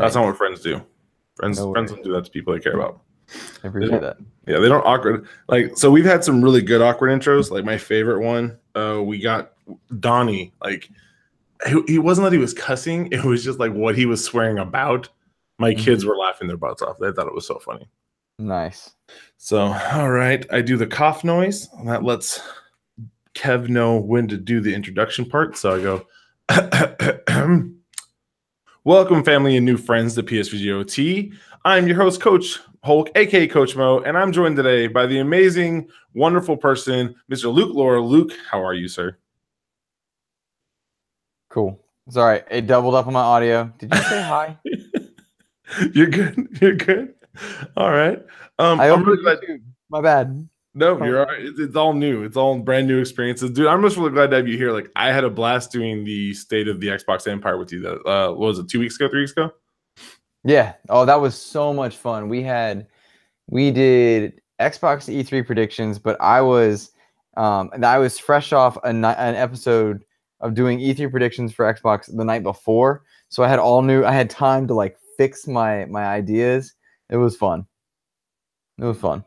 That's Thanks. not what friends do. Friends No friends way. don't do that to people they care about. I appreciate that. Yeah, they don't awkward. Like, so we've had some really good awkward intros. Like my favorite one, we got Donnie. Like he wasn't that he was cussing. It was just like what he was swearing about. My kids were laughing their butts off. They thought it was so funny. Nice. So, all right, I do the cough noise. And that lets Kev know when to do the introduction part. So I go, welcome, family and new friends to PSVG OT. I'm your host, Coach Hulk, aka Coach Mo, and I'm joined today by the amazing, wonderful person, Mr. Luke Lohr. Luke, how are you, sir? Cool. Sorry, it doubled up on my audio. Did you say hi? You're good. You're good. All right. I I'm opened really glad. YouTube. My bad. No, you're all right. It's all new. It's all brand new experiences, dude. I'm just really glad to have you here. Like, I had a blast doing the State of the Xbox Empire with you. That what was it, 2 weeks ago, 3 weeks ago? Yeah. Oh, that was so much fun. We did Xbox E3 predictions, but I was fresh off an episode of doing E3 predictions for Xbox the night before, so I had time to like fix my ideas. It was fun. It was fun.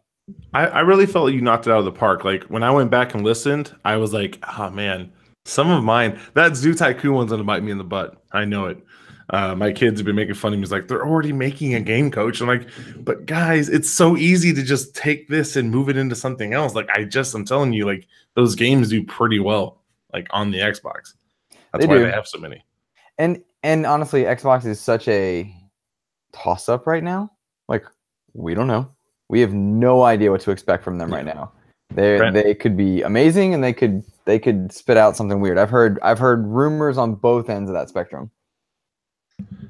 I really felt like you knocked it out of the park. Like when I went back and listened, I was like, oh man, some of mine, that Zoo Tycoon one's gonna bite me in the butt. I know it. My kids have been making fun of me. It's like, they're already making a game, coach. I'm like, but guys, it's so easy to just take this and move it into something else. Like I'm telling you, like those games do pretty well, like on the Xbox. That's why they have so many. And honestly, Xbox is such a toss-up right now. Like, we don't know. We have no idea what to expect from them right now. They could be amazing, and they could spit out something weird. I've heard rumors on both ends of that spectrum.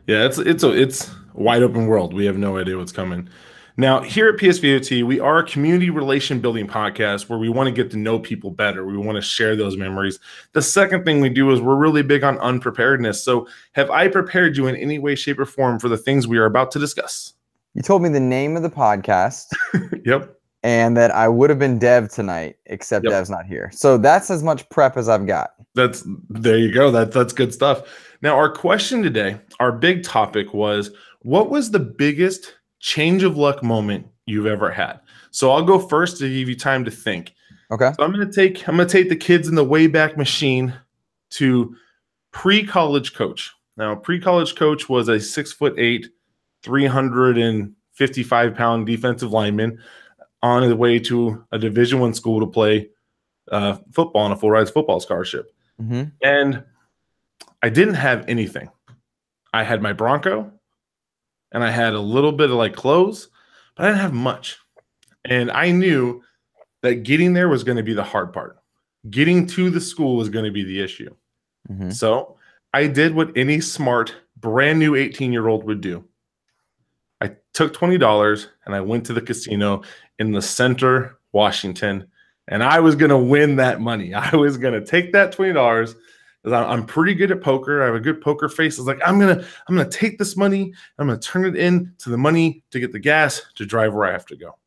Yeah, it's wide open world. We have no idea what's coming. Now, here at PSVOT, we are a community relation building podcast where we want to get to know people better. We want to share those memories. The second thing we do is we're really big on unpreparedness. So have I prepared you in any way, shape, or form for the things we are about to discuss? You told me the name of the podcast. Yep. And that I would have been Dev tonight, except Dev's not here. So that's as much prep as I've got. There you go. That's good stuff. Now, our question today, our big topic was, what was the biggest change of luck moment you've ever had? So I'll go first to give you time to think. Okay. So I'm gonna take the kids in the Wayback Machine to pre-college coach. Now, pre-college coach was a 6'8", 355-pound defensive lineman on his way to a Division I school to play football on a full ride football scholarship. Mm-hmm. And I didn't have anything. I had my Bronco, and I had a little bit of like clothes, but I didn't have much. And I knew that getting there was going to be the hard part. Getting to the school was going to be the issue. Mm-hmm. So I did what any smart, brand new 18-year-old would do. I took $20 and I went to the casino in the center, Washington, and I was going to win that money. I was going to take that $20 because I'm pretty good at poker. I have a good poker face. I was like, I'm gonna take this money. I'm going to turn it into the money to get the gas to drive where I have to go.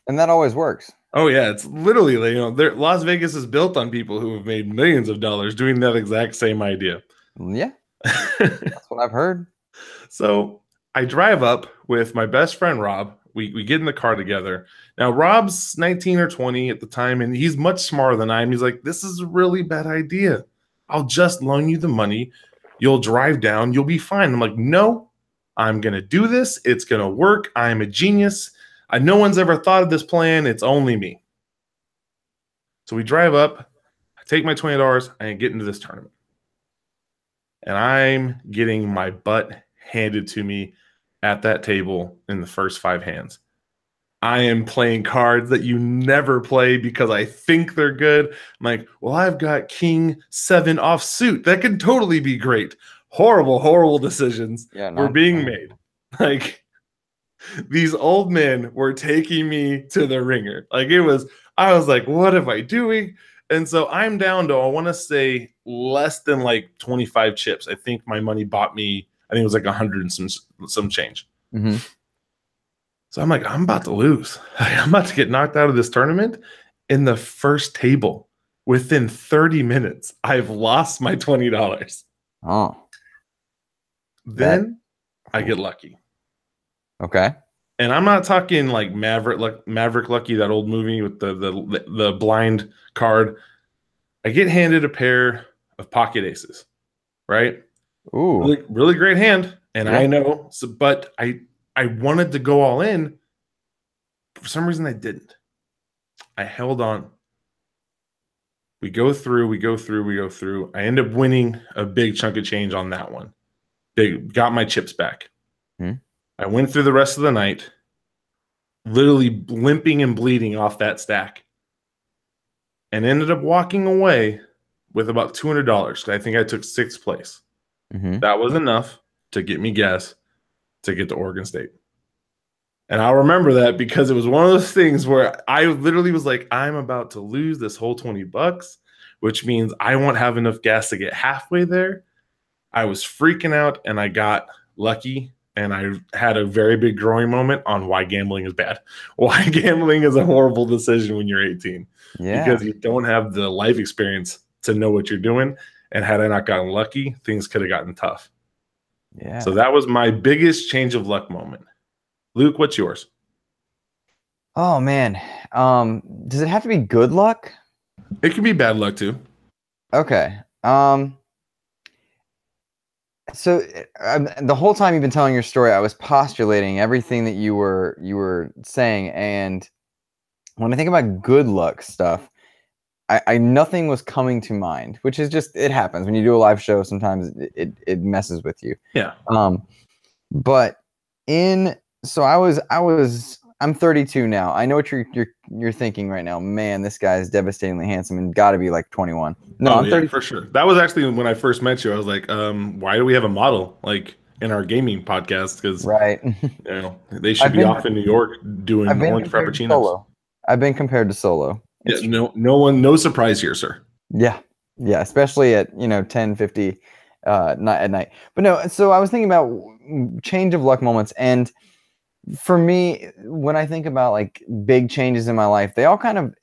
And that always works. Oh yeah, it's literally, Las Vegas is built on people who have made millions of dollars doing that exact same idea. Yeah, that's what I've heard. So I drive up with my best friend, Rob. We get in the car together. Now, Rob's 19 or 20 at the time, and he's much smarter than I am. He's like, this is a really bad idea. I'll just loan you the money. You'll drive down. You'll be fine. I'm like, no, I'm going to do this. It's going to work. I'm a genius. No one's ever thought of this plan. It's only me. So we drive up. I take my $20 and get into this tournament. And I'm getting my butt handed to me at that table in the first 5 hands. I am playing cards that you never play because I think they're good. I'm like, well, I've got King 7 off suit. That could totally be great. Horrible decisions were being made. Like, these old men were taking me to the ringer. Like, I was like, what am I doing? And so I'm down to, I want to say, less than like 25 chips. I think my money bought me, I think it was like 100 and some change. Mm-hmm. So I'm like, I'm about to lose. I'm about to get knocked out of this tournament in the first table. Within 30 minutes, I've lost my $20. Oh. Then I get lucky. Okay. And I'm not talking like Maverick Lucky, that old movie with the blind card. I get handed a pair of pocket aces, right? Ooh. Really, really great hand. And I Yeah. know, so, but I wanted to go all in. For some reason, I didn't. I held on. We go through, we go through, we go through. I end up winning a big chunk of change on that one. Big, got my chips back. Hmm. I went through the rest of the night, literally limping and bleeding off that stack, and ended up walking away with about $200. I think I took sixth place. Hmm. That was enough to get me gas to get to Oregon State. And I'll remember that because it was one of those things where I literally was like, I'm about to lose this whole $20, which means I won't have enough gas to get halfway there. I was freaking out and I got lucky, and I had a very big growing moment on why gambling is bad. Why gambling is a horrible decision when you're 18, Yeah. because you don't have the life experience to know what you're doing. And had I not gotten lucky, things could have gotten tough. Yeah. So that was my biggest change of luck moment. Luke, what's yours? Oh man. Does it have to be good luck? It can be bad luck too. Okay. So the whole time you've been telling your story, I was postulating everything that you were saying, and when I think about good luck stuff, I nothing was coming to mind, which is just, it happens when you do a live show. Sometimes it messes with you. Yeah. But I'm 32 now. I know what you're thinking right now. Man, this guy is devastatingly handsome and got to be like 21. No, I'm 30 for sure. That was actually when I first met you. I was like, why do we have a model like in our gaming podcast? Because right. they should be off in New York doing orange frappuccinos. I've been compared to Solo. Yeah, no surprise here, sir. Yeah, especially at 10:50 at night. But no, so I was thinking about change of luck moments, and for me, when I think about like big changes in my life, they all kind of,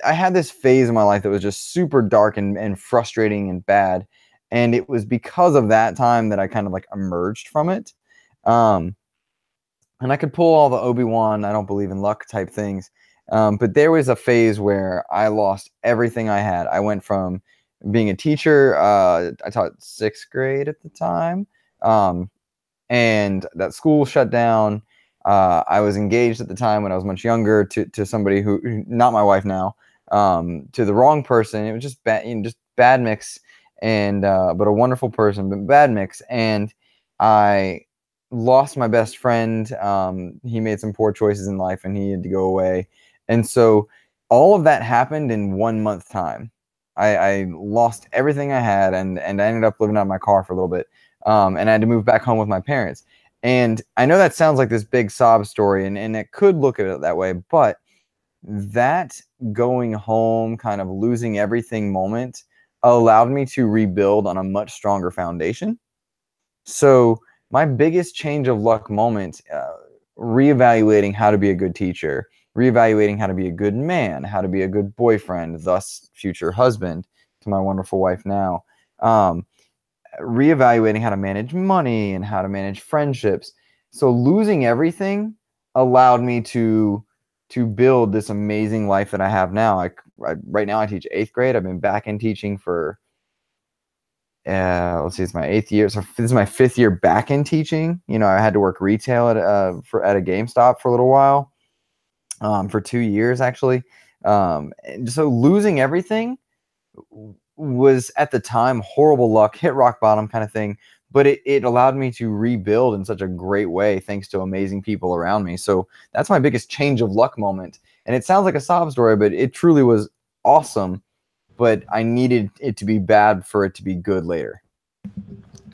I had this phase in my life that was just super dark and frustrating and bad, and it was because of that time that I kind of like emerged from it. And I could pull all the Obi-Wan, I don't believe in luck type things. But there was a phase where I lost everything I had. I went from being a teacher, I taught sixth grade at the time, and that school shut down. I was engaged at the time when I was much younger to somebody who, not my wife now, to the wrong person. It was just bad, just bad mix, and but a wonderful person, but bad mix. And I lost my best friend. He made some poor choices in life, and he had to go away. And so all of that happened in 1 month time. I lost everything I had, and I ended up living out of my car for a little bit. And I had to move back home with my parents. And I know that sounds like this big sob story, and it could look at it that way, but that going home, kind of losing everything moment allowed me to rebuild on a much stronger foundation. So my biggest change of luck moment, reevaluating how to be a good teacher, reevaluating how to be a good man, how to be a good boyfriend, thus future husband to my wonderful wife now. Reevaluating how to manage money and how to manage friendships. So losing everything allowed me to build this amazing life that I have now. Right now I teach 8th grade. I've been back in teaching for let's see, it's my 8th year. So this is my 5th year back in teaching. I had to work retail at a GameStop for a little while, for 2 years actually. And so losing everything was at the time horrible luck, hit rock bottom kind of thing, but it allowed me to rebuild in such a great way thanks to amazing people around me. So that's my biggest change of luck moment. And it sounds like a sob story, but it truly was awesome. But I needed it to be bad for it to be good later.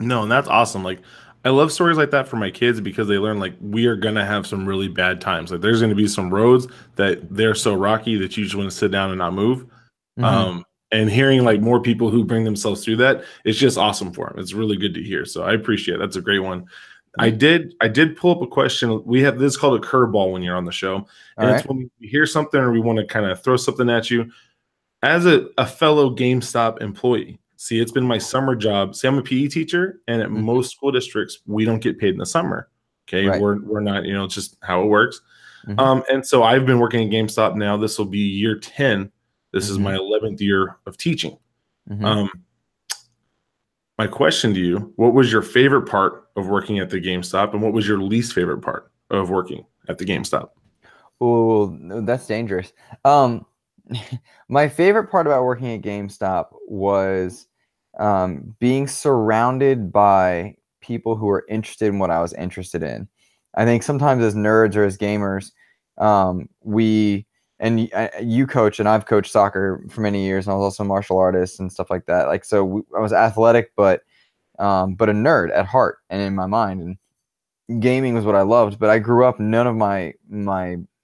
No, and that's awesome. Like, I love stories like that for my kids because they learn, like, we are going to have some really bad times. Like, there's going to be some roads that they're so rocky that you just want to sit down and not move. Mm-hmm. And hearing like more people who bring themselves through that, it's just awesome for them. It's really good to hear. So I appreciate it. That's a great one. I did pull up a question. We have this called a curveball when you're on the show. And it's when we hear something or we want to kind of throw something at you as a fellow GameStop employee. See, it's been my summer job. See, I'm a PE teacher, and at most school districts, we don't get paid in the summer. Okay, Right. we're not, it's just how it works. Mm-hmm. And so I've been working at GameStop now. This will be year 10. This is Mm-hmm. my 11th year of teaching. Mm-hmm. My question to you, what was your favorite part of working at the GameStop, and what was your least favorite part of working at the GameStop? Oh, that's dangerous. Um, my favorite part about working at GameStop was being surrounded by people who were interested in what I was interested in. I think sometimes as nerds or as gamers, you coach and I've coached soccer for many years, and I was also a martial artist and stuff like that. Like, so I was athletic, but a nerd at heart and in my mind. And gaming was what I loved. But I grew up, none of my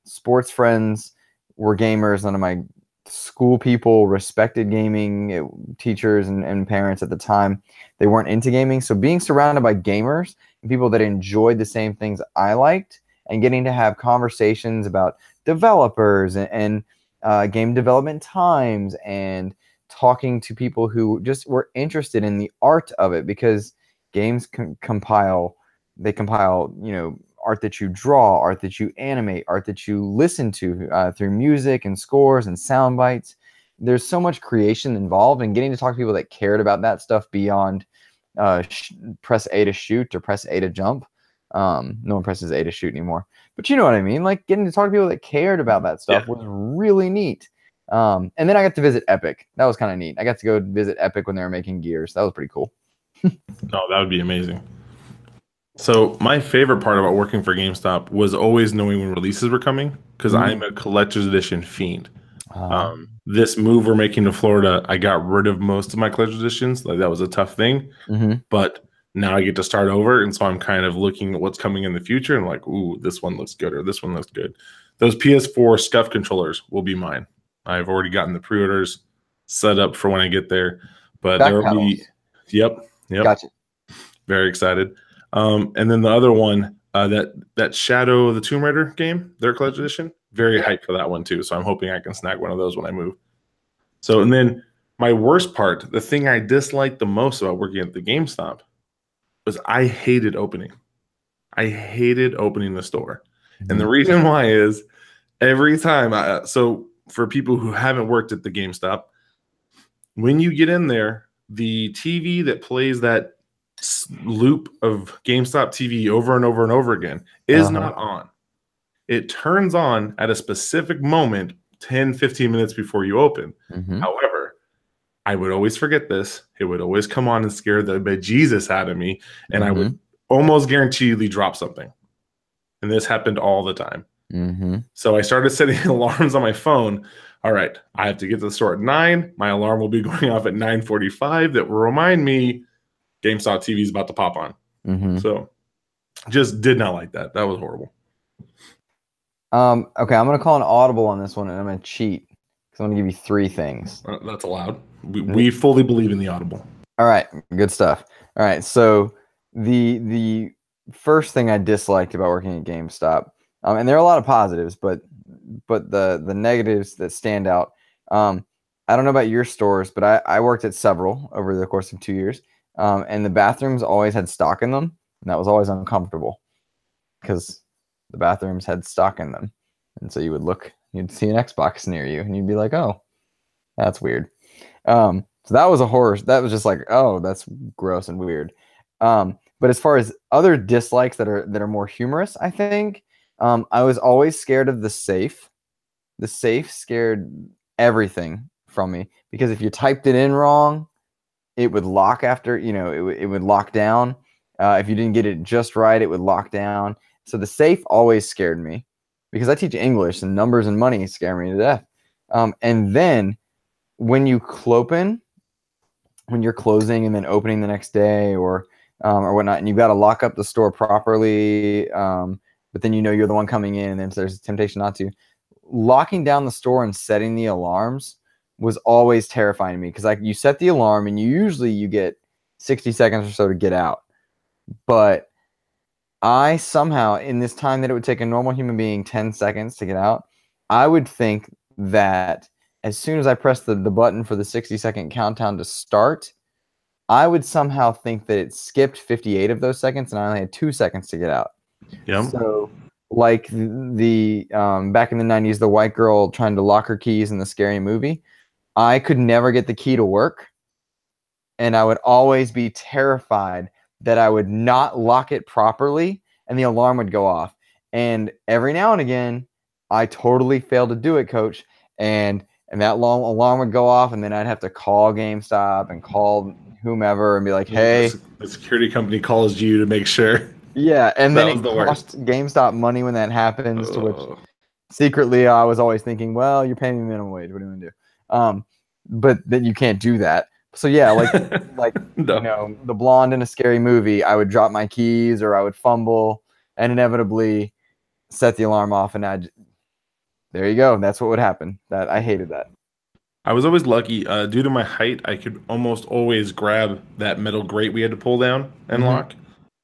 sports friends were gamers. None of my school people respected gaming, teachers and parents at the time. They weren't into gaming. So being surrounded by gamers and people that enjoyed the same things I liked, and getting to have conversations about developers and game development times, and talking to people who just were interested in the art of it, because games compile, art that you draw, art that you animate, art that you listen to through music and scores and sound bites. There's so much creation involved, and getting to talk to people that cared about that stuff beyond press A to shoot or press A to jump. No one presses A to shoot anymore, but you know what I mean? Like, getting to talk to people that cared about that stuff was really neat. And then I got to visit Epic. That was kind of neat. I got to go visit Epic when they were making gears. That was pretty cool. Oh, that would be amazing. So my favorite part about working for GameStop was always knowing when releases were coming, because I'm a collector's edition fiend. This move we're making to Florida, I got rid of most of my collector's editions. Like, that was a tough thing, but now I get to start over, and so I'm kind of looking at what's coming in the future, and like, ooh, this one looks good, or this one looks good. Those PS4 SCUF controllers will be mine. I've already gotten the pre-orders set up for when I get there, but there will be. Yep. Gotcha. Very excited. And then the other one, that Shadow of the Tomb Raider game, their collector's edition, very hyped for that one too. So I'm hoping I can snag one of those when I move. So, and then my worst part, the thing I disliked the most about working at the GameStop, was I hated opening. I hated opening the store. And the reason why is every time, so for people who haven't worked at the GameStop, when you get in there, the TV that plays that loop of GameStop TV over and over and over again is not on. It turns on at a specific moment 10, 15 minutes before you open. However, I would always forget this. It would always come on and scare the bejesus out of me, and I would almost guaranteedly drop something. And this happened all the time. So I started setting alarms on my phone. All right, I have to get to the store at 9. My alarm will be going off at 9:45. That will remind me GameStop TV is about to pop on. So just did not like that. That was horrible. Okay, I'm going to call an audible on this one, and I'm going to cheat, because I'm going to give you 3 things. That's allowed. We fully believe in the audible. All right, good stuff. All right, so the first thing I disliked about working at GameStop, and there are a lot of positives, but the negatives that stand out, I don't know about your stores, but I worked at several over the course of 2 years, and the bathrooms always had stock in them, and that was always uncomfortable, because the bathrooms had stock in them. And so you'd see an Xbox near you, and you'd be like, oh, that's weird. So that was a horror. That was just like, oh, that's gross and weird. But as far as other dislikes that are more humorous, I think, I was always scared of the safe. The safe scared everything from me, because if you typed it in wrong, it would lock after, it would lock down. If you didn't get it just right, it would lock down. So the safe always scared me, because I teach English, and numbers and money scare me to death. And then when you're closing and then opening the next day or whatnot, and you've got to lock up the store properly, but then you're the one coming in, and then there's a temptation not to. Locking down the store and setting the alarms was always terrifying to me, because you set the alarm, and you get 60 seconds or so to get out. But I somehow, in this time that it would take a normal human being 10 seconds to get out, I would think that as soon as I press the button for the 60-second countdown to start, I would somehow think that it skipped 58 of those seconds, and I only had 2 seconds to get out. Yep. So, like the back in the 90s, the white girl trying to lock her keys in the Scary Movie, I could never get the key to work, and I would always be terrified that I would not lock it properly and the alarm would go off. And every now and again, I totally failed to do it, coach. And that long alarm would go off, and then I'd have to call GameStop and call whomever and be like, hey. The security company calls you to make sure. Yeah, and then That was it the cost GameStop money when that happens, to which Oh. secretly I was always thinking, well, you're paying me minimum wage. What are you going to do? But then you can't do that. So yeah, like No. you know, the blonde in a Scary Movie, I would drop my keys or I would fumble and inevitably set the alarm off, and there you go. That's what would happen. That I hated that. I was always lucky. Due to my height, I could almost always grab that metal grate we had to pull down and lock.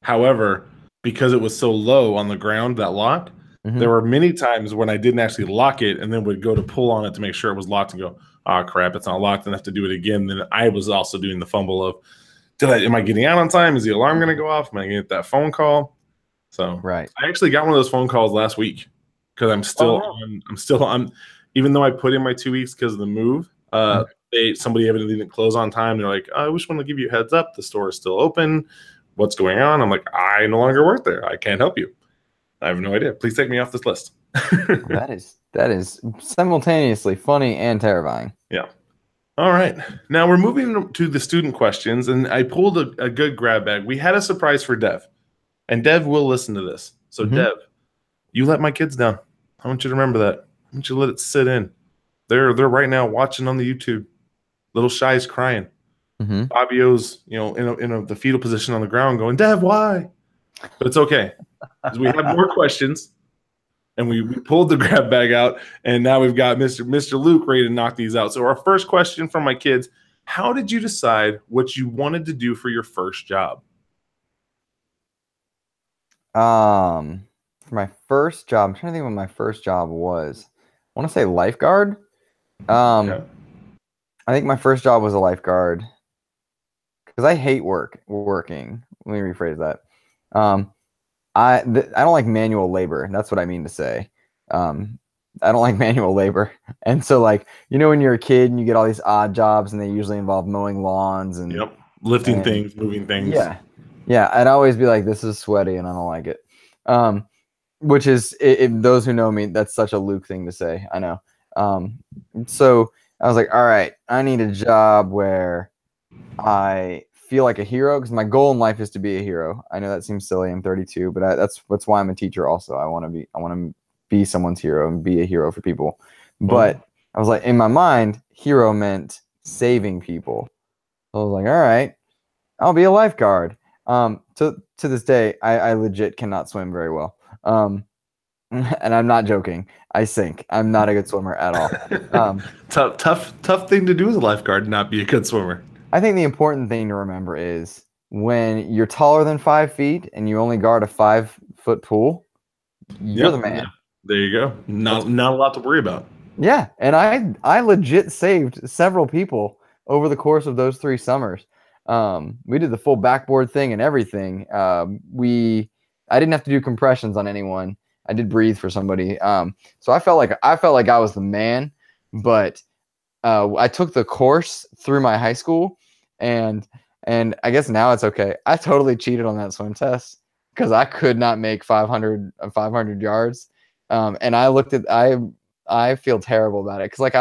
However, because it was so low on the ground, that lock, there were many times when I didn't actually lock it and then would go to pull on it to make sure it was locked and go, oh crap, it's not locked, and I have to do it again. Then I was also doing the fumble of, am I getting out on time? Is the alarm going to go off? Am I going to get that phone call? So Right. I actually got one of those phone calls last week because I'm still on, even though I put in my 2 weeks because of the move. Somebody evidently didn't close on time. They're like, I just want to give you a heads up. The store is still open. What's going on? I'm like, I no longer work there. I can't help you. I have no idea. Please take me off this list. That is simultaneously funny and terrifying. Yeah. All right. Now we're moving to the student questions, and I pulled a good grab bag. We had a surprise for Dev, and Dev will listen to this. So Dev, you let my kids down. I want you to remember that. I want you to let it sit in. They're right now watching on the YouTube. Little Shy's crying. Fabio's, in the fetal position on the ground, going, Dev, why? But it's okay, because we have more questions, and we pulled the grab bag out, and now we've got Mr. Luke ready to knock these out. So our first question from my kids: how did you decide what you wanted to do for your first job? For my first job, I'm trying to think what my first job was. I want to say lifeguard. Okay. I think my first job was a lifeguard because I hate working. Let me rephrase that. I don't like manual labor. That's what I mean to say. I don't like manual labor. And so, like, when you're a kid and you get all these odd jobs and they usually involve mowing lawns and lifting things, moving things. Yeah. I'd always be like, this is sweaty and I don't like it. Which is, those who know me, that's such a Luke thing to say. I know. So I was like, all right, I need a job where I feel like a hero, because my goal in life is to be a hero. I know that seems silly. I'm 32, but that's why I'm a teacher. Also, I want to be someone's hero and be a hero for people. But I was like, in my mind, hero meant saving people. So I was like, all right, I'll be a lifeguard. To this day, I legit cannot swim very well. And I'm not joking. I sink. I'm not a good swimmer at all. Tough thing to do as a lifeguard, not be a good swimmer. I think the important thing to remember is when you're taller than 5 feet and you only guard a 5-foot pool, you're the man. There you go. Not a lot to worry about. Yeah, and I legit saved several people over the course of those 3 summers. We did the full backboard thing and everything. I didn't have to do compressions on anyone. I did breathe for somebody. So I felt like I was the man, but I took the course through my high school, and I guess now it's okay. I totally cheated on that swim test because I could not make 500 yards. And I feel terrible about it because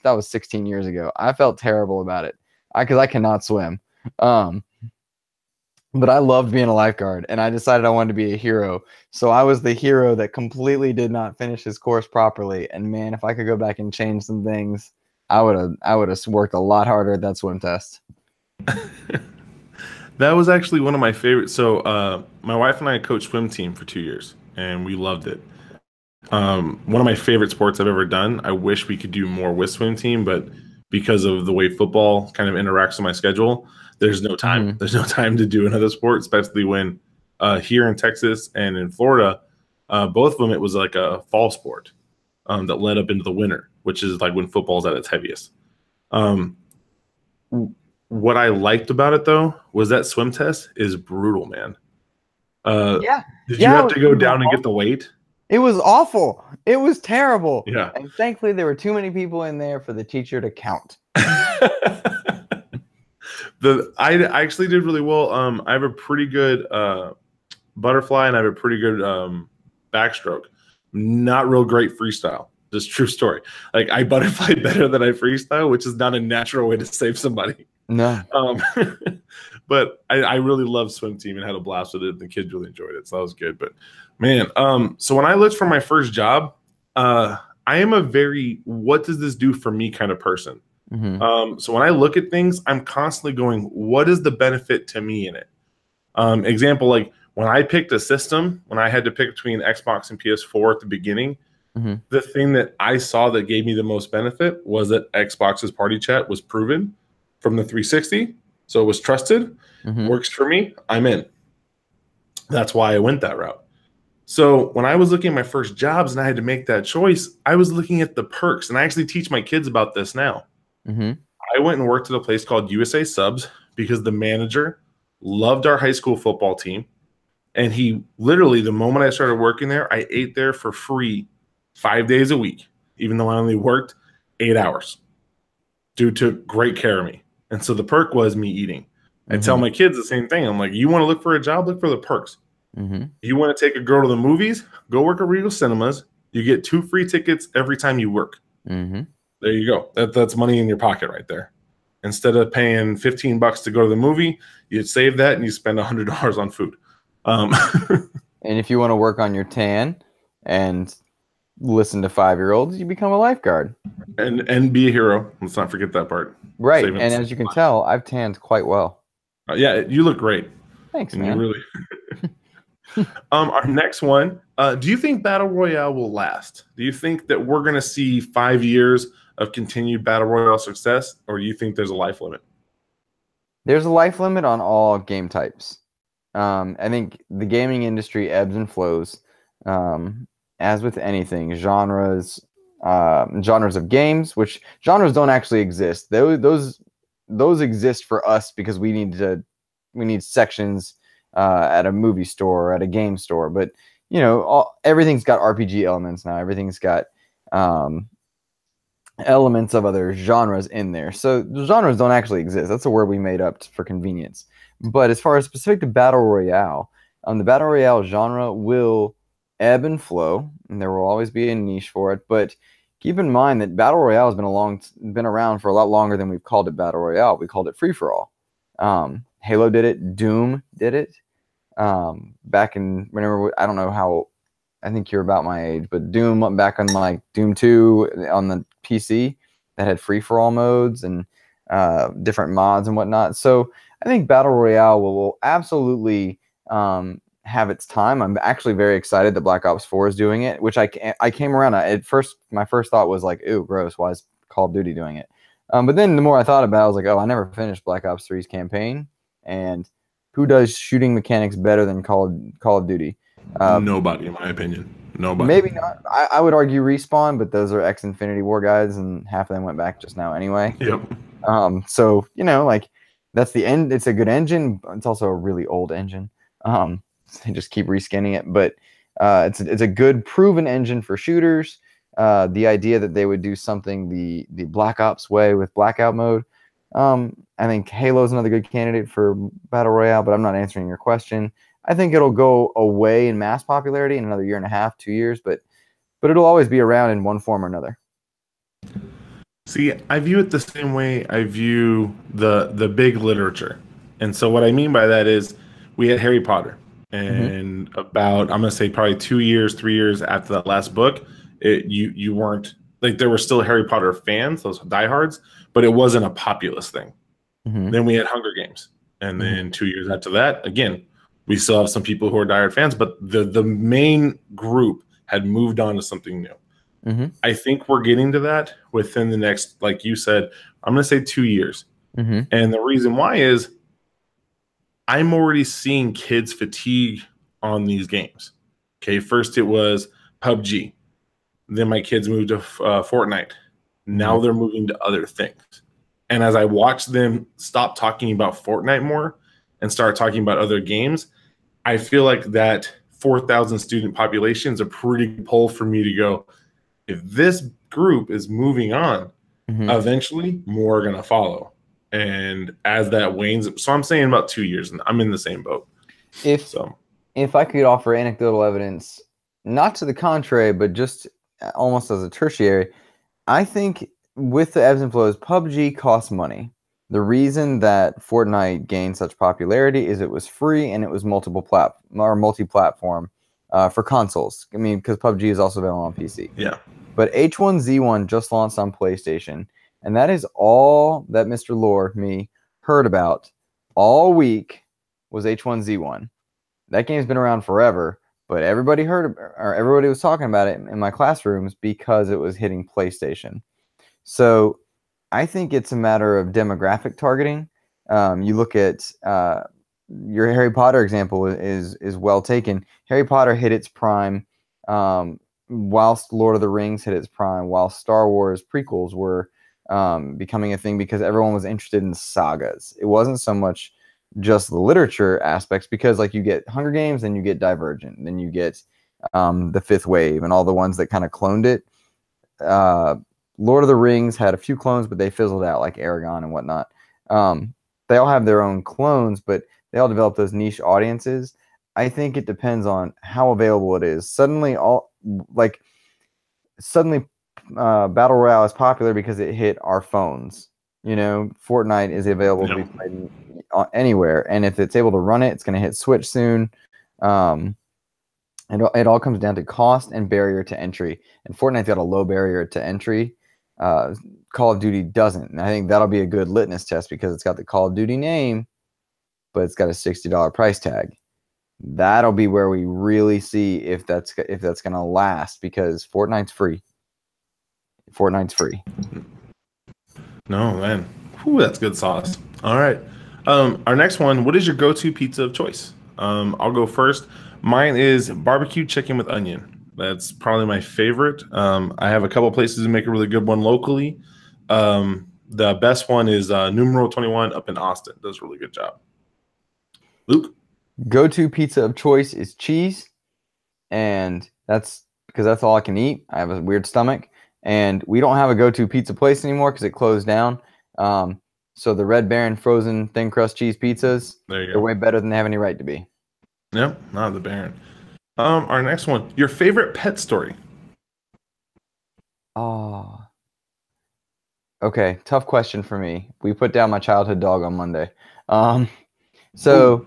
that was 16 years ago. I felt terrible about it because I cannot swim. But I loved being a lifeguard, and I decided I wanted to be a hero. So I was the hero that completely did not finish his course properly. And man, if I could go back and change some things, I would have worked a lot harder at that swim test. That was actually one of my favorites. So my wife and I coached swim team for 2 years, and we loved it. One of my favorite sports I've ever done. I wish we could do more with swim team, but because of the way football kind of interacts with my schedule, there's no time. There's no time to do another sport, especially when here in Texas and in Florida, both of them, it was like a fall sport that led up into the winter, which is like when football's at its heaviest. what I liked about it though was that swim test is brutal, man. Uh, Yeah. did you Yeah, have to go down and get the weight? it was awful. It was terrible. Yeah. And thankfully, there were too many people in there for the teacher to count. I actually did really well. I have a pretty good butterfly and I have a pretty good backstroke. Not real great freestyle. Just true story. Like I butterfly better than I freestyle, which is not a natural way to save somebody. No. But I really loved swim team and had a blast with it. The kids really enjoyed it, so that was good. But man, so when I looked for my first job, I am a very what does this do for me kind of person. So when I look at things, I'm constantly going, what is the benefit to me in it? Example, like when I picked a system, when I had to pick between Xbox and PS4 at the beginning, the thing that I saw that gave me the most benefit was that Xbox's party chat was proven from the 360. So it was trusted, works for me, I'm in. That's why I went that route. So when I was looking at my first jobs and I had to make that choice, I was looking at the perks. And I actually teach my kids about this now. I went and worked at a place called USA Subs because the manager loved our high school football team. And he literally, the moment I started working there, I ate there for free 5 days a week, even though I only worked 8 hours due to great care of me. And so the perk was me eating. I tell my kids the same thing. I'm like, you want to look for a job, look for the perks. You want to take a girl to the movies, go work at Regal Cinemas. You get 2 free tickets every time you work. There you go. That's money in your pocket right there. Instead of paying $15 to go to the movie, you save that and you spend $100 on food. And if you want to work on your tan and listen to 5-year-olds, you become a lifeguard. And be a hero. Let's not forget that part. Right. And as you can tell, I've tanned quite well. Yeah, you look great. Thanks, and man. You really. Our next one. Do you think Battle Royale will last? Do you think that we're going to see 5 years of continued Battle Royale success, or do you think there's a life limit? There's a life limit on all game types. I think the gaming industry ebbs and flows. As with anything, genres of games, which genres don't actually exist. Those exist for us because we need sections at a movie store or at a game store. But you know, everything's got RPG elements now. Everything's got elements of other genres in there. So the genres don't actually exist. That's a word we made up for convenience. But as far as specific to Battle Royale, the Battle Royale genre will ebb and flow, and there will always be a niche for it. But keep in mind that Battle Royale has been around for a lot longer than we've called it Battle Royale. We called it free for all. Halo did it. Doom did it. Back in whenever I don't know how. I think you're about my age, but Doom back on like Doom 2 on the PC that had free for all modes and different mods and whatnot. So I think Battle Royale will absolutely have its time. I'm actually very excited that Black Ops 4 is doing it, which I came around. At first, my first thought was like, "Ew, gross. Why is Call of Duty doing it?" But then the more I thought about it, I was like, "Oh, I never finished Black Ops 3's campaign, and who does shooting mechanics better than Call of Duty?" Nobody, in my opinion. Nobody. Maybe not. I would argue Respawn, but those are ex-Infinity War guys, and half of them went back just now anyway. Yep. So you know, like that's the end. It's a good engine. But it's also a really old engine. They just keep reskinning it, but it's a good proven engine for shooters. The idea that they would do something the Black Ops way with blackout mode. I think Halo is another good candidate for Battle Royale, but I'm not answering your question. I think it'll go away in mass popularity in another 1.5 to 2 years, but it'll always be around in one form or another. See, I view it the same way I view the big literature. And so what I mean by that is we had Harry Potter. And about, I'm going to say probably 2 years, 3 years after that last book, you weren't, like there were still Harry Potter fans, those diehards, but it wasn't a populist thing. Then we had Hunger Games. And then 2 years after that, again, we still have some people who are diehard fans, but the main group had moved on to something new. I think we're getting to that within the next, like you said, I'm going to say 2 years. And the reason why is I'm already seeing kids fatigue on these games. Okay, first it was PUBG. Then my kids moved to Fortnite. Now they're moving to other things. And as I watch them stop talking about Fortnite more and start talking about other games, I feel like that 4,000 student population is a pretty good pull for me to go, if this group is moving on, eventually more are going to follow. And as that wanes, so I'm saying about 2 years, and I'm in the same boat. If I could offer anecdotal evidence, not to the contrary, but just almost as a tertiary, I think with the ebbs and flows, PUBG costs money. The reason that Fortnite gained such popularity is it was free and it was multi-platform for consoles. I mean, because PUBG is also available on PC. Yeah. But H1Z1 just launched on PlayStation, and that is all that Mr. Lohr, me, heard about all week was H1Z1. That game's been around forever, but everybody was talking about it in my classrooms because it was hitting PlayStation. So I think it's a matter of demographic targeting. You look at your Harry Potter example is well taken. Harry Potter hit its prime whilst Lord of the Rings hit its prime, while Star Wars prequels were becoming a thing because everyone was interested in sagas. It wasn't so much just the literature aspects, because like you get Hunger Games, then you get Divergent, then you get the Fifth Wave and all the ones that kind of cloned it. Lord of the Rings had a few clones, but they fizzled out, like Aragon and whatnot. They all have their own clones, but they all develop those niche audiences. I think it depends on how available it is. Suddenly, Battle Royale is popular because it hit our phones. You know, Fortnite is available to be played anywhere, and if it's able to run it, it's going to hit Switch soon. It all comes down to cost and barrier to entry, and Fortnite's got a low barrier to entry. Call of Duty doesn't, and I think that'll be a good litmus test because it's got the Call of Duty name, but it's got a $60 price tag. That'll be where we really see if that's going to last, because Fortnite's free. Fortnite's free. No, man. Whew, that's good sauce. All right. Our next one, what is your go-to pizza of choice? I'll go first. Mine is barbecue chicken with onion. That's probably my favorite. I have a couple places to make a really good one locally. The best one is Numero 21 up in Austin. Does a really good job. Luke? Go-to pizza of choice is cheese, and that's because that's all I can eat. I have a weird stomach, and we don't have a go-to pizza place anymore because it closed down. So the Red Baron frozen thin crust cheese pizzas, they're way better than they have any right to be. Yep, not the Baron. Our next one, your favorite pet story. Oh, okay, tough question for me. We put down my childhood dog on Monday. So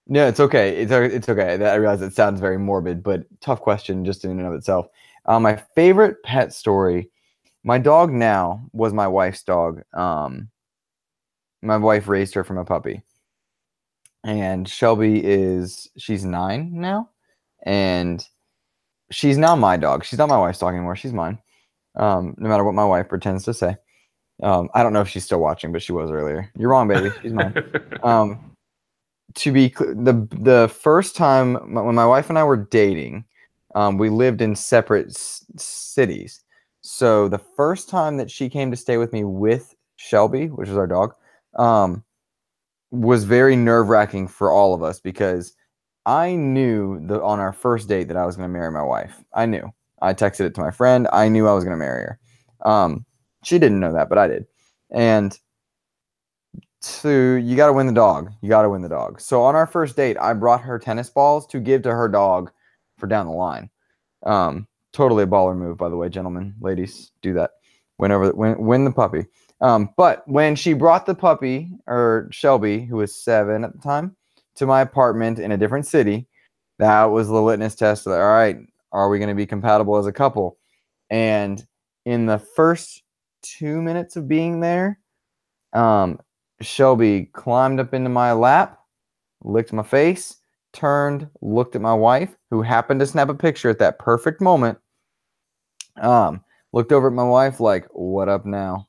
no, it's okay. It's okay. I realize it sounds very morbid, but tough question just in and of itself. My favorite pet story, my dog now was my wife's dog. My wife raised her from a puppy. And Shelby she's 9 now. And she's now my dog. She's not my wife's dog anymore. She's mine. No matter what my wife pretends to say. I don't know if she's still watching, but she was earlier. You're wrong, baby. She's mine. To be clear, the first time when my wife and I were dating, we lived in separate cities. So the first time that she came to stay with me with Shelby, which is our dog, was very nerve-wracking for all of us, because I knew on our first date that I was going to marry my wife. I knew. I texted it to my friend. I knew I was going to marry her. She didn't know that, but I did. And you got to win the dog. You got to win the dog. So on our first date, I brought her tennis balls to give to her dog for down the line. Totally a baller move, by the way, gentlemen, ladies, do that. Win the puppy. But when she brought the puppy, or Shelby, who was 7 at the time, to my apartment in a different city, that was the litmus test. All right, are we going to be compatible as a couple? And in the first 2 minutes of being there, Shelby climbed up into my lap, licked my face, turned, looked at my wife, who happened to snap a picture at that perfect moment. Looked over at my wife like, "What up now?"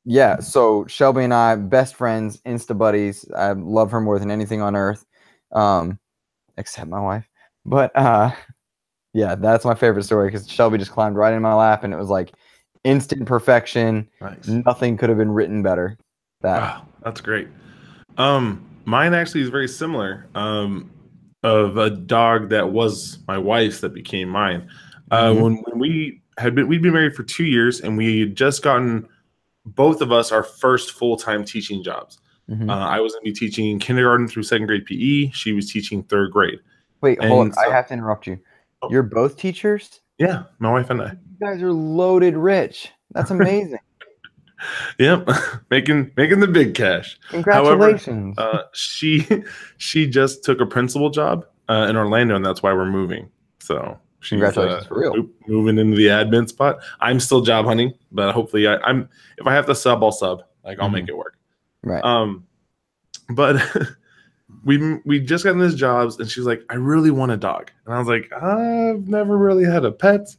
Yeah. So Shelby and I, best friends, Insta buddies. I love her more than anything on earth, except my wife. But yeah, that's my favorite story, because Shelby just climbed right in my lap, and it was like instant perfection. Nice. Nothing could have been written better. That. Wow, that's great. Mine actually is very similar. Of a dog that was my wife's that became mine. Mm-hmm. When we'd been married for 2 years, and we had just gotten both of us our first full-time teaching jobs. Mm-hmm. I was going to be teaching kindergarten through second grade PE. She was teaching third grade. Wait, hold on. And I so, have to interrupt you. oh, You're both teachers? yeah, my wife and I. You guys are loaded rich. That's amazing. Yep, making the big cash. However, Congratulations. she she just took a principal job in Orlando, and that's why we're moving. So she's Congratulations for real. moving into the admin spot. I'm still job hunting, but hopefully, I'm if I have to sub, I'll sub. Like I'll make Mm-hmm. it work. Right. But we just gotten these jobs, and she's like, I really want a dog, and I was like, I've never really had a pet.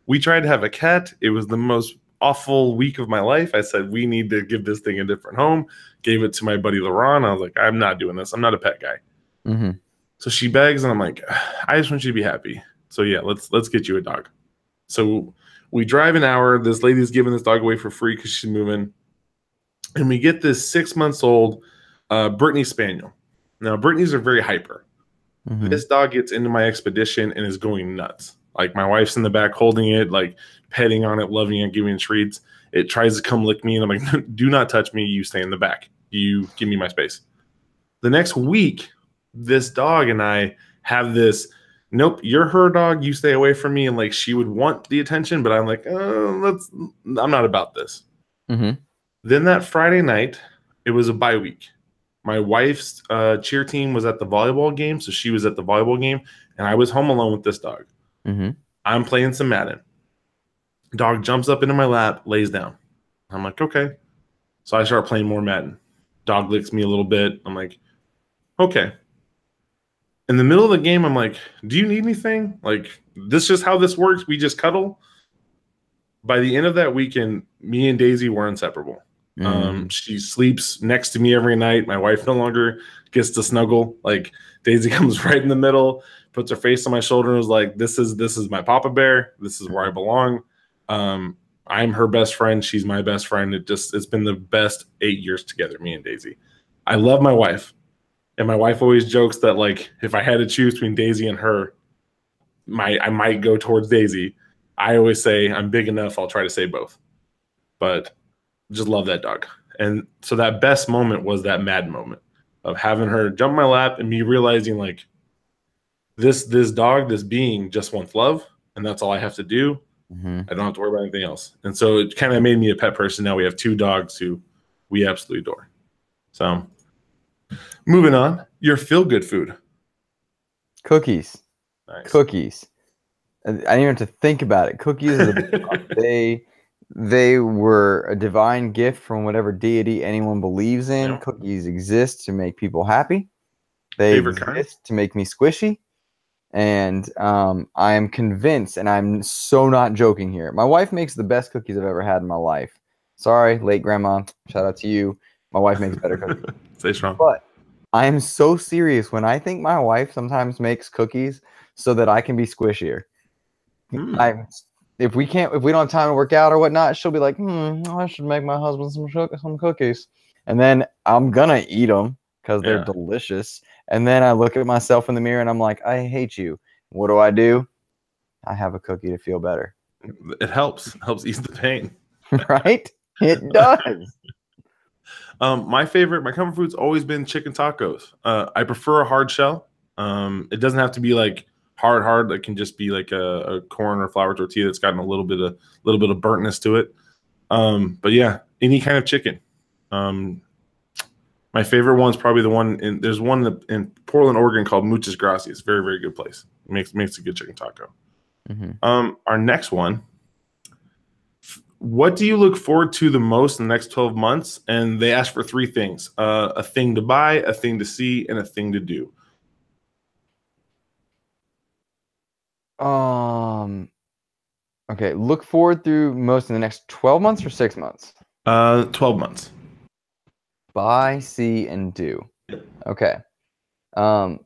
We tried to have a cat. It was the most awful week of my life. I said, we need to give this thing a different home. Gave it to my buddy Lohr. I was like, I'm not doing this. I'm not a pet guy. Mm-hmm. So she begs, and I'm like, I just want you to be happy. So yeah, let's get you a dog. So we drive an hour. This lady's giving this dog away for free because she's moving. And we get this 6 months old Brittany Spaniel. Now, Brittany's are very hyper. Mm-hmm. This dog gets into my expedition and is going nuts. Like my wife's in the back holding it, like petting on it, loving it, giving it treats. It tries to come lick me, and I'm like, do not touch me. You stay in the back. You give me my space. The next week, this dog and I have this, nope, you're her dog. You stay away from me. And like she would want the attention, but I'm like, I'm not about this. Mm-hmm. Then that Friday night, it was a bye week. My wife's cheer team was at the volleyball game, so she was at the volleyball game, and I was home alone with this dog. Mm-hmm. I'm playing some Madden. Dog jumps up into my lap, lays down. I'm like, okay. So I start playing more Madden. Dog licks me a little bit. I'm like, okay. In the middle of the game, I'm like, do you need anything? Like, this is just how this works. We just cuddle. By the end of that weekend, me and Daisy were inseparable. Mm-hmm. She sleeps next to me every night. My wife no longer gets to snuggle. Like Daisy comes right in the middle, puts her face on my shoulder, and was like, this is my Papa Bear. This is where I belong. I'm her best friend. She's my best friend. It's been the best 8 years together, me and Daisy. I love my wife. And my wife always jokes that like if I had to choose between Daisy and her, I might go towards Daisy. I always say I'm big enough, I'll try to say both. But just love that dog. And so that best moment was that mad moment of having her jump my lap and me realizing like this dog, this being just wants love, and that's all I have to do. Mm-hmm. I don't have to worry about anything else. And so it kind of made me a pet person. Now we have two dogs who we absolutely adore. So moving on, your feel-good food. Cookies. Nice. Cookies. I didn't even have to think about it. Cookies are they were a divine gift from whatever deity anyone believes in. Yep. Cookies exist to make people happy. They Favorite exist kind? to make me squishy. And I am convinced, and I'm so not joking here. My wife makes the best cookies I've ever had in my life. Sorry, late grandma. Shout out to you. My wife makes better cookies. Stay strong. But I am so serious when I think my wife sometimes makes cookies so that I can be squishier. If we don't have time to work out or whatnot, she'll be like, I should make my husband some cookies. And then I'm gonna eat them because they're delicious. And then I look at myself in the mirror and I'm like, I hate you. What do? I have a cookie to feel better. It helps ease the pain. Right? It does. My comfort food's always been chicken tacos. I prefer a hard shell. It doesn't have to be like hard. It can just be like a corn or flour tortilla that's gotten a little bit of burntness to it. But yeah, any kind of chicken. My favorite one's probably the one there's one in Portland, Oregon called Muchas Gracias. Very, very good place. It makes a good chicken taco. Mm-hmm. Our next one. What do you look forward to the most in the next 12 months? And they ask for three things: a thing to buy, a thing to see, and a thing to do. Okay. Look forward through most in the next 12 months or 6 months? 12 months. Buy, see, and do. Okay. I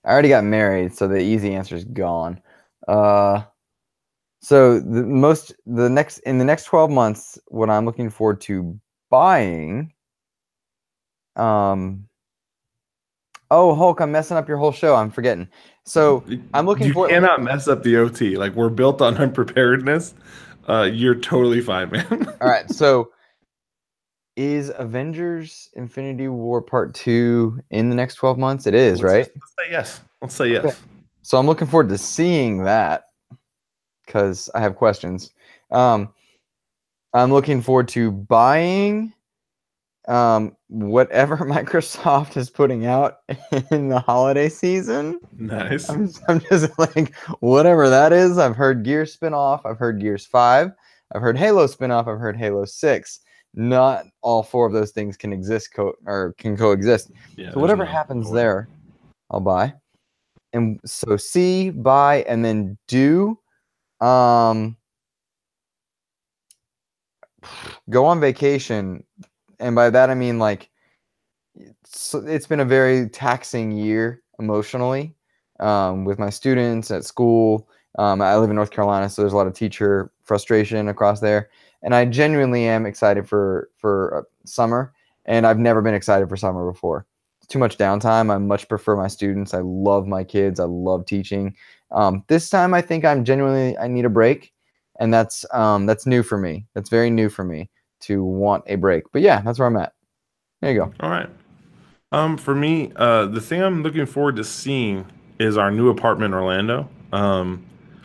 already got married, so the easy answer is gone. So in the next 12 months, what I'm looking forward to buying. Oh, Hulk, I'm messing up your whole show. I'm forgetting. So I'm looking You for. cannot mess up the OT. Like, we're built on unpreparedness. You're totally fine, man. All right. So is Avengers Infinity War Part 2 in the next 12 months? It is, right? Let's say yes. Let's say Okay. yes. So I'm looking forward to seeing that because I have questions. Um, I'm looking forward to buying whatever Microsoft is putting out in the holiday season. Nice. I'm just like, whatever that is. I've heard Gears spin-off. I've heard Gears 5. I've heard Halo spin-off. I've heard Halo 6. Not all four of those things can can coexist. Yeah, So there's whatever no happens way. there, I'll buy. And so see, buy, and then do. Um, go on vacation, and by that I mean like it's been a very taxing year emotionally with my students at school. I live in North Carolina, so there's a lot of teacher frustration across there, and I genuinely am excited for summer. And I've never been excited for summer before. It's too much downtime. I much prefer my students. I love my kids. I love teaching. This time, I think I need a break, and that's new for me. That's very new for me to want a break. But yeah, that's where I'm at. There you go. All right. For me, the thing I'm looking forward to seeing is our new apartment in Orlando.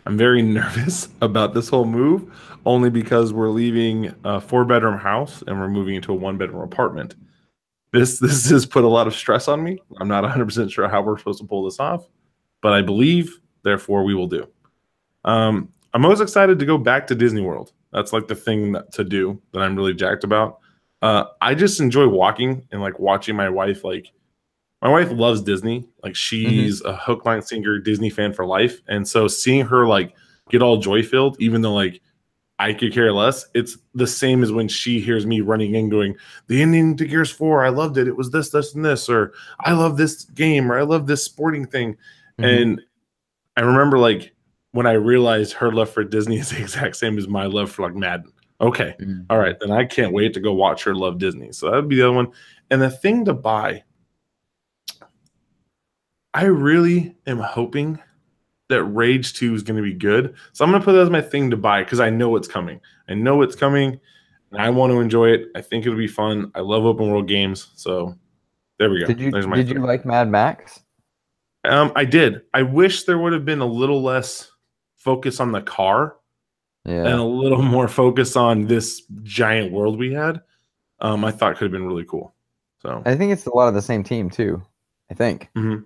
I'm very nervous about this whole move, only because we're leaving a 4-bedroom house and we're moving into a 1-bedroom apartment. This has put a lot of stress on me. I'm not 100% sure how we're supposed to pull this off, but I believe, therefore, we will do. I'm most excited to go back to Disney World. That's like the thing to do that I'm really jacked about. I just enjoy walking and like watching my wife. Like, my wife loves Disney. Like, Mm-hmm. she's a hook, line, sinker Disney fan for life. And so seeing her like get all joy filled, even though like I could care less, it's the same as when she hears me running in going, the ending to Gears 4, I loved it. It was this, this, and this, or I love this game, or I love this sporting thing. Mm-hmm. And I remember like when I realized her love for Disney is the exact same as my love for like Madden. Okay. All Mm-hmm. right. Then I can't wait to go watch her love Disney. So that would be the other one. And the thing to buy, I really am hoping that Rage 2 is going to be good. So I'm going to put that as my thing to buy because I know it's coming. I know it's coming and I want to enjoy it. I think it'll be fun. I love open world games. So there we go. There's my Did you thing. like Mad Max? I did. I wish there would have been a little less focus on the car and Yeah. a little more focus on this giant world we had. I thought could have been really cool. So I think it's a lot of the same team too. I think. mhm.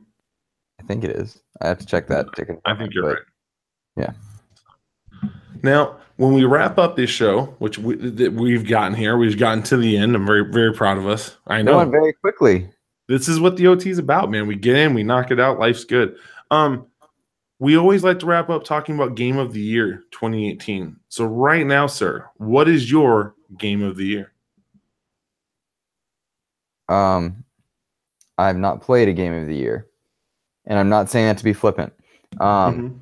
I think it is. I have to check that ticket. I think you're But right. yeah. Now, when we wrap up this show, which we've gotten here, we've gotten to the end. I'm very, very proud of us. I It went know very quickly. this is what the OT is about, man. We get in, we knock it out. Life's good. We always like to wrap up talking about Game of the Year 2018. So right now, sir, what is your Game of the Year? Um, I've not played a game of the year, and I'm not saying that to be flippant. Um,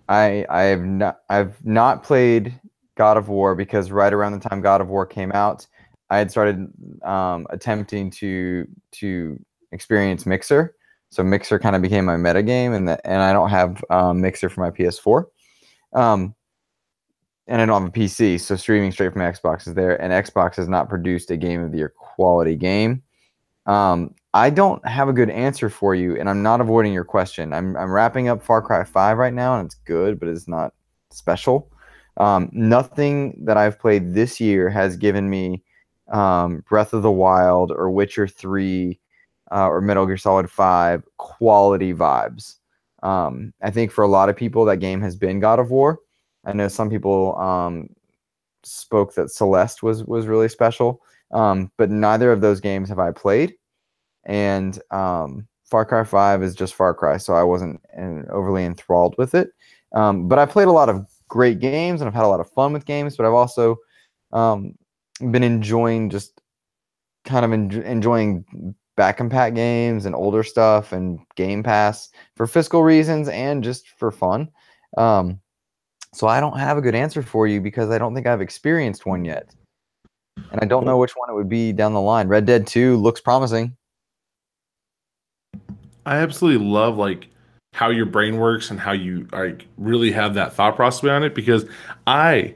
Mhm. I've not played God of War because right around the time God of War came out, I had started attempting to experience Mixer. So Mixer kind of became my meta game, and I don't have Mixer for my PS4, and I don't have a PC. So streaming straight from Xbox is there, and Xbox has not produced a Game of the Year quality game. I don't have a good answer for you, and I'm not avoiding your question. I'm wrapping up Far Cry 5 right now, and it's good, but it's not special. Nothing that I've played this year has given me Breath of the Wild or Witcher 3 or Metal Gear Solid 5 quality vibes. I think for a lot of people, that game has been God of War. I know some people spoke that Celeste was really special, but neither of those games have I played. And Far Cry 5 is just Far Cry, so I wasn't overly enthralled with it. But I've played a lot of great games, and I've had a lot of fun with games, but I've also been enjoying just kind of enjoying back and pack games and older stuff and Game Pass for fiscal reasons and just for fun. So I don't have a good answer for you because I don't think I've experienced one yet. And I don't know which one it would be down the line. Red Dead 2 looks promising. I absolutely love like how your brain works and how you like really have that thought process behind it, because I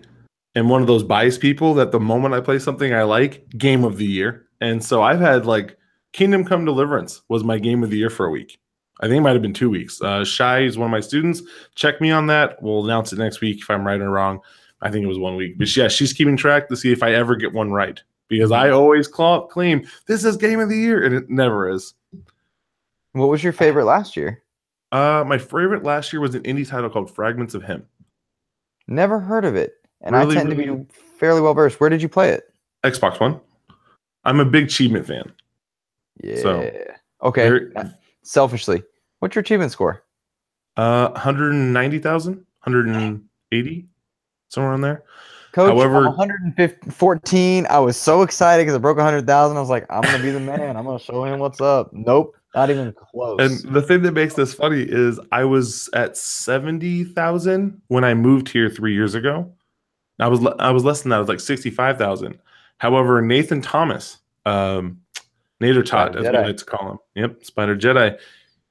am one of those biased people that the moment I play something I like, game of the year. And so I've had like Kingdom Come Deliverance was my game of the year for a week. I think it might have been 2 weeks. Shy is one of my students. Check me on that. We'll announce it next week if I'm right or wrong. I think it was 1 week. But yeah, she's keeping track to see if I ever get one right. Because I always claim this is game of the year, and it never is. What was your favorite last year? My favorite last year was an indie title called Fragments of Him. Never heard of it. And Really, I tend to be fairly well versed. Where did you play it? Xbox One. I'm a big achievement fan. Yeah. So, okay. Selfishly, what's your achievement score? 190,000, 180, somewhere in there. Coach, However, 114. I was so excited because I broke 100,000. I was like, I'm gonna be the man. I'm gonna show him what's up. Nope, not even close. and the thing that makes this funny is I was at 70,000 when I moved here 3 years ago. I was less than that. I was like 65,000. However, Nathan Thomas, Nader Tot, as we like to call him, yep, Spider Jedi,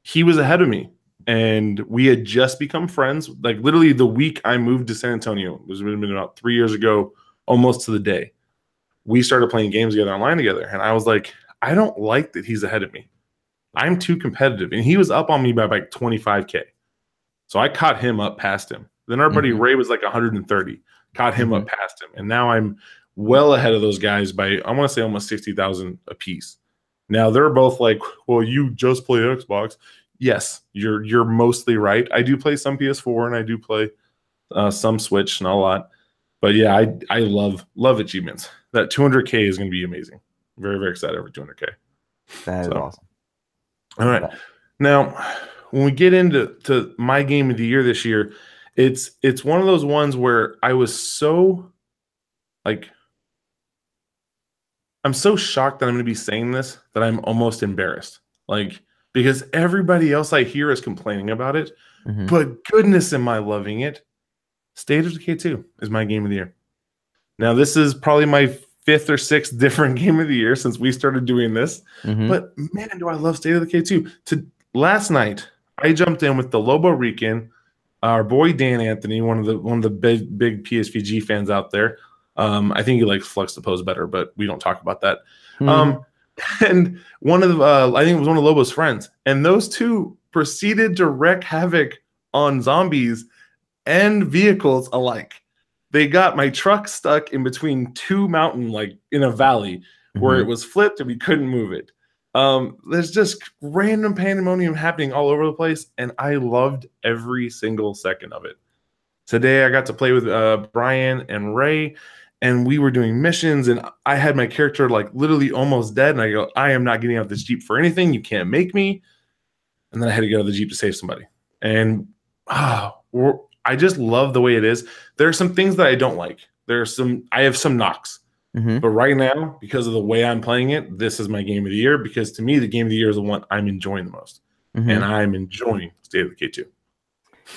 he was ahead of me, and we had just become friends. Like literally the week I moved to San Antonio, it was been about 3 years ago, almost to the day. We started playing games together online together, and I was like, I don't like that he's ahead of me. I'm too competitive, and he was up on me by like 25K. So I caught him up past him. Then our buddy Ray was like 130, caught him up past him, and now I'm well ahead of those guys by I want to say almost 60,000 a piece. Now they're both like, well, you just play Xbox. Yes, you're mostly right. I do play some PS4 and I do play some Switch, not a lot. But yeah, I love achievements. That 200K is going to be amazing. Very, very excited over 200K. That is awesome. All right. Now, when we get into my game of the year this year, it's one of those ones where I was so like I'm so shocked that I'm going to be saying this that I'm almost embarrassed. Like, because everybody else I hear is complaining about it, but goodness am I loving it. State of Decay 2 is my game of the year. Now, this is probably my 5th or 6th different game of the year since we started doing this. But man, do I love State of Decay 2. Last night, I jumped in with the Lobo Rican, our boy Dan Anthony, one of the big PSVG fans out there. I think he likes Flux the Pose better, but we don't talk about that. And one of I think it was one of Lobo's friends, and those two proceeded to wreak havoc on zombies and vehicles alike. They got my truck stuck in between two mountains, like in a valley where it was flipped and we couldn't move it. There's just random pandemonium happening all over the place, and I loved every single second of it. Today I got to play with Brian and Ray, and we were doing missions, and I had my character like literally almost dead, and I go, I am not getting out of this Jeep for anything. You can't make me. And then I had to get out of the Jeep to save somebody. And I just love the way it is. There are some things that I don't like. I have some knocks. But right now, because of the way I'm playing it, this is my game of the year, because to me, the game of the year is the one I'm enjoying the most. And I'm enjoying State of Decay 2.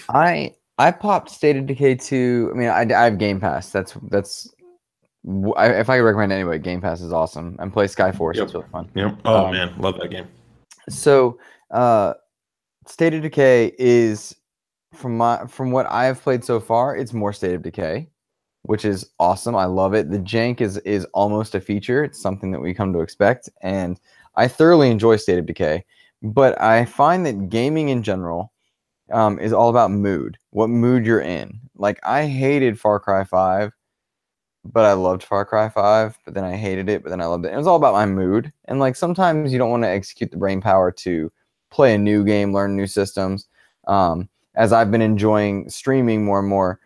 I popped State of Decay 2. I mean, I have Game Pass. If I could recommend anyway, Game Pass is awesome. And play Skyforce. It's really fun. Oh man, love that game. So, State of Decay is from what I have played so far, it's more State of Decay, which is awesome. I love it. The jank is almost a feature. It's something that we come to expect, and I thoroughly enjoy State of Decay. But I find that gaming in general is all about mood, what mood you're in. Like, I hated Far Cry 5, but I loved Far Cry 5, but then I hated it, but then I loved it. It was all about my mood. And like, sometimes you don't want to execute the brain power to play a new game, learn new systems. As I've been enjoying streaming more and more,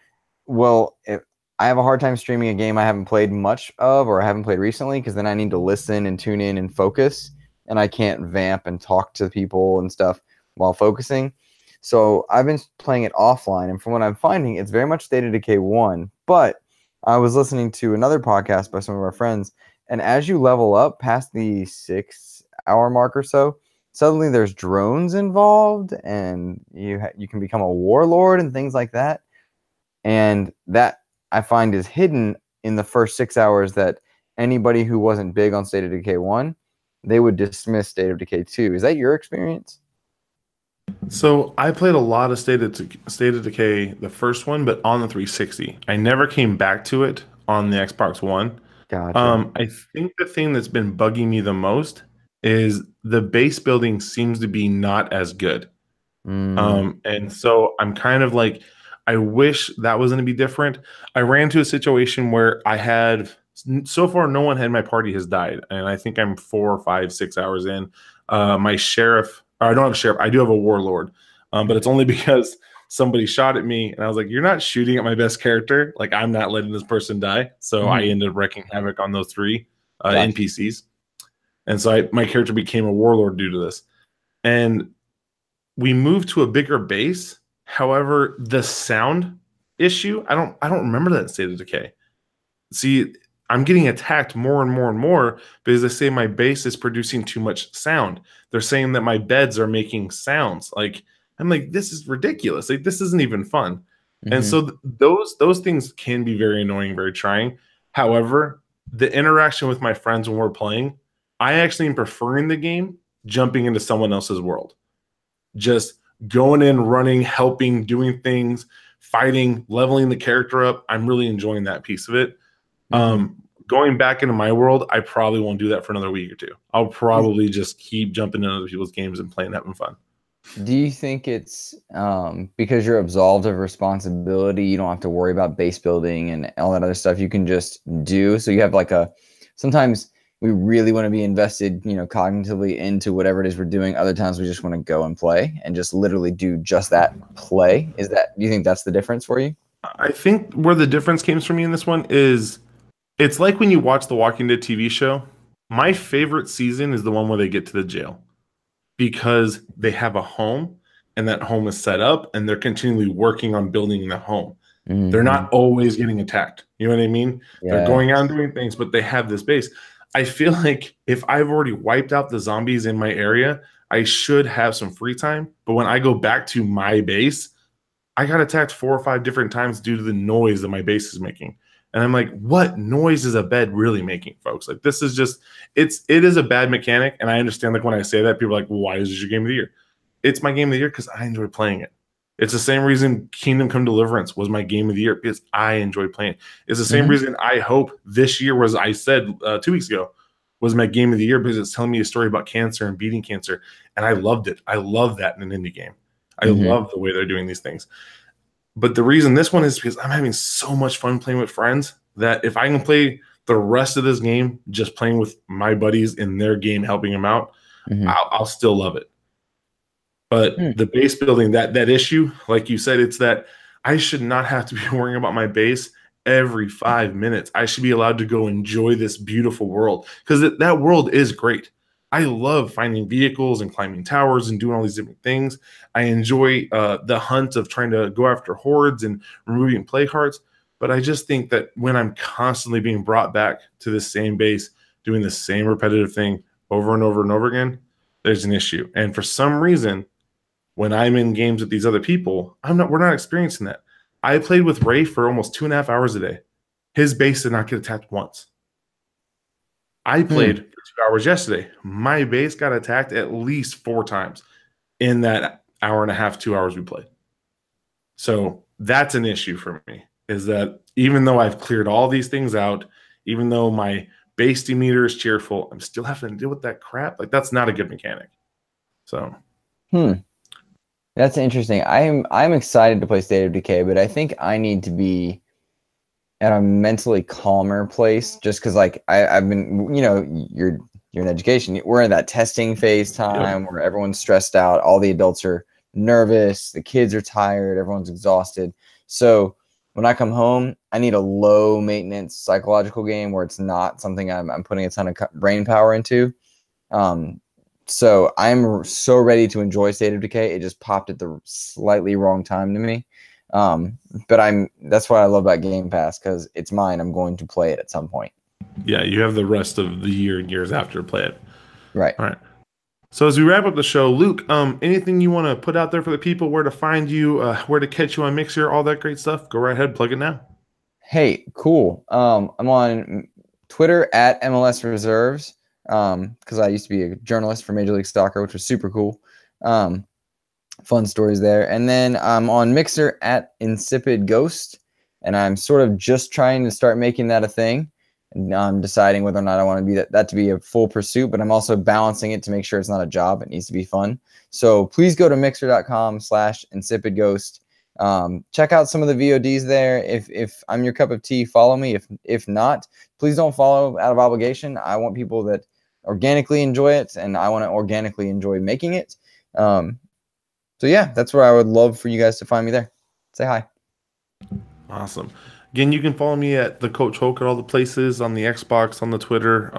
well, if I have a hard time streaming a game I haven't played much of or I haven't played recently, because then I need to listen and tune in and focus, and I can't vamp and talk to people and stuff while focusing. So I've been playing it offline, and from what I'm finding, it's very much State of Decay 1. But I was listening to another podcast by some of our friends, and as you level up past the 6-hour mark or so, suddenly there's drones involved, and you can become a warlord and things like that. And that I find is hidden in the first 6 hours that anybody who wasn't big on State of Decay 1, they would dismiss State of Decay 2. Is that your experience? So I played a lot of State of Decay, the first one, but on the 360. I never came back to it on the Xbox One. Gotcha. I think the thing that's been bugging me the most is the base building seems to be not as good. Mm, And so I'm kind of like, I wish that was going to be different. I ran into a situation where I had, so far, no one in my party has died. And I think I'm 4, 5, 6 hours in. My sheriff, or I don't have a sheriff, I do have a warlord, but it's only because somebody shot at me. And I was like, you're not shooting at my best character. Like, I'm not letting this person die. So I mhm. ended up wreaking havoc on those three Gotcha. NPCs. And so my character became a warlord due to this. And we moved to a bigger base. However, the sound issue, I don't remember that in State of Decay. See, I'm getting attacked more and more and more because they say my base is producing too much sound. They're saying that my beds are making sounds. Like I'm like, this is ridiculous. Like this isn't even fun. And Hmm. so those things can be very annoying, very trying. However, the interaction with my friends when we're playing, I actually am preferring the game jumping into someone else's world, just going in, running, helping, doing things, fighting, leveling the character up. I'm really enjoying that piece of it. Hmm. Going back into my world, I probably won't do that for another week or two. I'll probably just keep jumping into other people's games and playing, having fun. Do you think it's because you're absolved of responsibility, you don't have to worry about base building and all that other stuff you can just do? So you have like a sometimes we really want to be invested, cognitively into whatever it is we're doing. Other times we just want to go and play and just literally do just that play. Do you think that's the difference for you? I think where the difference comes for me in this one is it's like when you watch the Walking Dead TV show. My favorite season is the one where they get to the jail because they have a home and that home is set up and they're continually working on building the home. They're Hmm. not always getting attacked. You know what I mean? They're Yeah. going out and doing things, but they have this base. I feel like if I've already wiped out the zombies in my area, I should have some free time. But when I go back to my base, I got attacked 4 or 5 different times due to the noise that my base is making. And I'm like, what noise is a bed really making, folks? Like this is just it is a bad mechanic. And I understand like when I say that, people are like, well, why is this your game of the year? It's my game of the year because I enjoy playing it. It's the same reason Kingdom Come Deliverance was my game of the year because I enjoy playing it. It's the same Hmm. reason I hope this year was, I said 2 weeks ago, was my game of the year because it's telling me a story about cancer and beating cancer. And I loved it. I love that in an indie game. I Hmm. love the way they're doing these things. But the reason this one is because I'm having so much fun playing with friends that if I can play the rest of this game just playing with my buddies in their game, helping them out, Hmm. I'll still love it. But Hmm. the base building, that issue, like you said, it's that I should not have to be worrying about my base every 5 minutes. I should be allowed to go enjoy this beautiful world because that world is great. I love finding vehicles and climbing towers and doing all these different things. I enjoy the hunt of trying to go after hordes and removing play cards. But I just think that when I'm constantly being brought back to the same base, doing the same repetitive thing over and over and over again, there's an issue. And for some reason, when I'm in games with these other people, we're not experiencing that. I played with Ray for almost 2.5 hours a day. His base did not get attacked once. I Hmm. played for 2 hours yesterday. My base got attacked at least 4 times in that hour and a half, 2 hours we played. So that's an issue for me, is that even though I've cleared all these things out, even though my base meter is cheerful, I'm still having to deal with that crap. Like that's not a good mechanic. So Hmm. That's interesting. I'm excited to play State of Decay, but I think I need to be at a mentally calmer place just because like I've been, you're in education. We're in that testing phase yep. time where everyone's stressed out, all the adults are nervous, the kids are tired, everyone's exhausted. So when I come home, I need a low maintenance psychological game where it's not something I'm putting a ton of brain power into. Um, so I'm so ready to enjoy State of Decay. It just popped at the slightly wrong time to me. But that's what I love about Game Pass because it's mine. I'm going to play it at some point. Yeah, you have the rest of the year and years after to play it. Right. All right. So as we wrap up the show, Luke, anything you want to put out there for the people, where to find you, where to catch you on Mixer, all that great stuff? Go right ahead, plug it now. Hey, cool. I'm on Twitter at MLS Reserves because I used to be a journalist for Major League Soccer, which was super cool. Fun stories there. And then I'm on Mixer at Insipid Ghost, and I'm sort of just trying to start making that a thing. And I'm deciding whether or not I want to be that to be a full pursuit, but I'm also balancing it to make sure it's not a job. It needs to be fun. So please go to mixer.com/insipidghost. Check out some of the VODs there. If I'm your cup of tea, follow me. If not, please don't follow out of obligation. I want people that organically enjoy it, and I want to organically enjoy making it. So yeah, that's where I would love for you guys to find me there. Say hi. Awesome. Again, you can follow me at the Coach Hulk at all the places, on the Xbox, on the Twitter.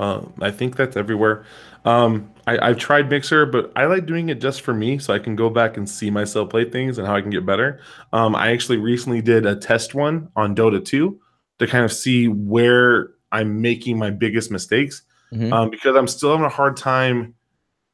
I think that's everywhere. I've tried Mixer, but I like doing it just for me, so I can go back and see myself play things and how I can get better. I actually recently did a test one on Dota 2 to kind of see where I'm making my biggest mistakes, because I'm still having a hard time.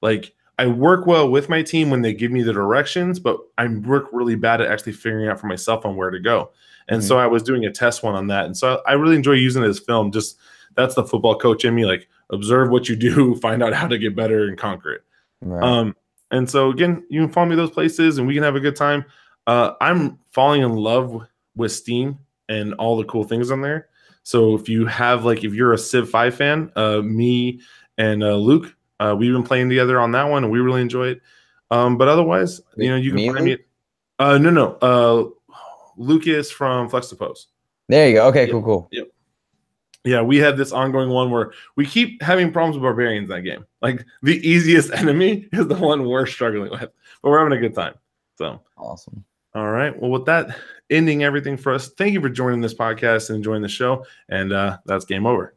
Like, I work well with my team when they give me the directions, but I work really bad at actually figuring out for myself on where to go. And so I was doing a test one on that. And so I really enjoy using it as film. Just that's the football coach in me, like observe what you do, find out how to get better and conquer it. Right. And so again, you can follow me those places and we can have a good time. I'm falling in love with Steam and all the cool things on there. So if you have if you're a Civ 5 fan, me and Luke, we've been playing together on that one and we really enjoy it. But otherwise, you can find me. No. Lucas from Flex to Post. There you go. Okay, Yep. cool. Yep. Yeah, we had this ongoing one where we keep having problems with barbarians in that game. Like the easiest enemy is the one we're struggling with, but we're having a good time. So Awesome. All right. Well, with that ending everything for us, thank you for joining this podcast and enjoying the show. And that's game over.